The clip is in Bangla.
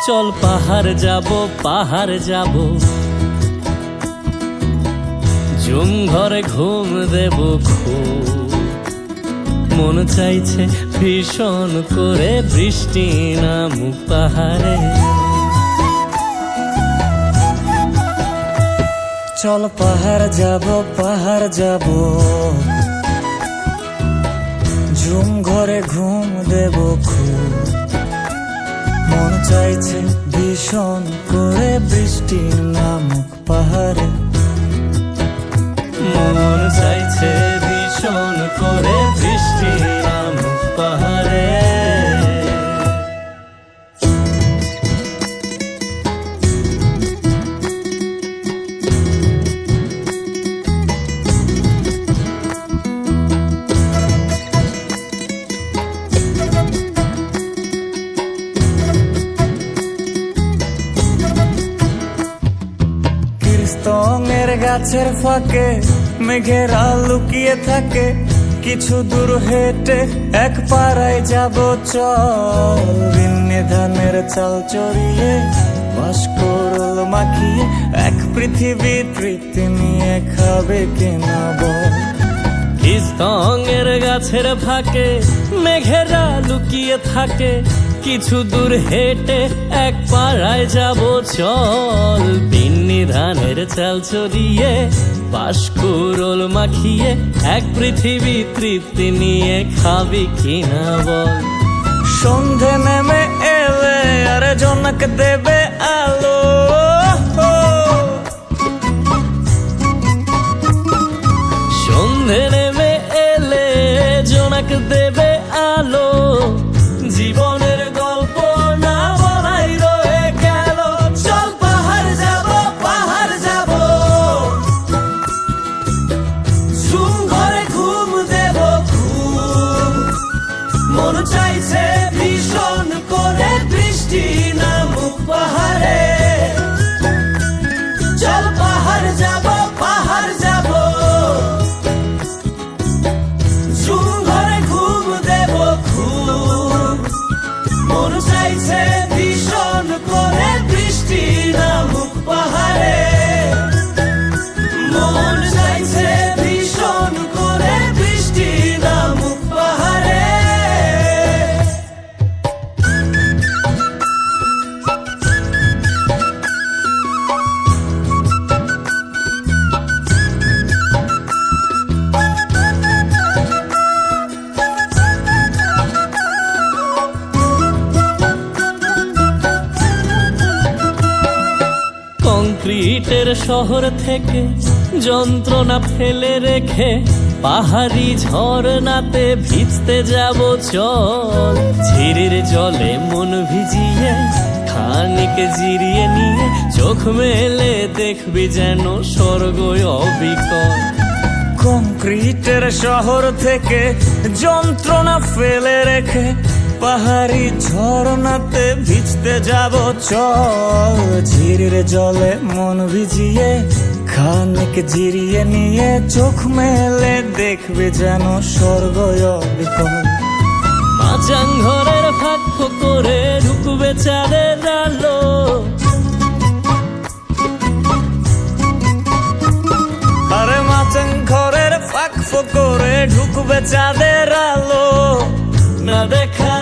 চল পাহাড় যাব, পাহাড় যাব, জুম ঘরে ঘুম দেব খুব। মন চাইছে ভীষণ করে বৃষ্টি নামুক পাহাড়ে। চল পাহাড় যাব, পাহাড় যাব, ঝুম ঘরে ঘুম দেব খুব। মন চাইছে ভীষণ করে বৃষ্টি নামুক পাহাড়ে। মন চাইছে ভীষণ করে বৃষ্টি নামুক পাহাড়ে। কীর্তনের গাছের ফাঁকে মেঘেরা লুকিয়ে থাকে, কিছু দূর হেঁটে এক পাড়ায় যাব চল। বিন্নি ধানের চাল চড়িয়ে বাঁশকরল মাখিয়ে এক পৃথিবী তৃপ্তি নিয়ে খাবে কিনা বল। কীর্তনের গাছের ফাঁকে মেঘেরা লুকিয়ে থাকে, কিছু দূর হেঁটে এক পাড়ায় যাব চল। বিন্নি ধানের চাল চড়িয়ে বাঁশকরল মাখিয়ে এক পৃথিবী তৃপ্তি নিয়ে খাবি কিনা বল। সন্ধে নেমে এলে আর জনক দেবে আলো, সন্ধে নেমে এলে জোনাক দেবে আলো। জীবনের গল্প না বলাই রয়ে গেল, চল পাহাড় যাব, পাহাড় যাব, ঝুম ঘরে ঘুম দেব খুব। মন চাইছে ভীষণ করে বৃষ্টি নামুক পাহাড়ে। চল পাহাড় যাব, পাহাড় যাব, ঝুম ঘরে ঘুম দেব খুব। মন চাইছে ভীষণ করে বৃষ্টি নামুক পাহাড়ে। মন চাইছে ভীষণ করে বৃষ্টি নামুক পাহাড়ে। কংক্রিটের শহর থেকে যন্ত্রণা ফেলে রেখে পাহাড়ি ঝরনাতে ভিজতে যাব চল। ঝিরির জলে মন ভিজিয়ে খানিক জিরিয়ে নিয়ে চোখ মেলে দেখবি যেন স্বর্গ অবিকল। কংক্রিটের শহর থেকে যন্ত্রণা ফেলে রেখে পাহাড়ি ঝরনাতে ভিজতে যাব চল। ঝিরির জলে মন ভিজিয়ে খানিক জিরিয়ে নিয়ে চোখ মেলে দেখবে যেন স্বর্গ অবিকল। মাচাং ঘরের ফাঁক করে ঢুকবে চাঁদের আলো, আরে মাচাং ঘরের ফাঁক করে ঢুকবে চাঁদের আলো। না দেখা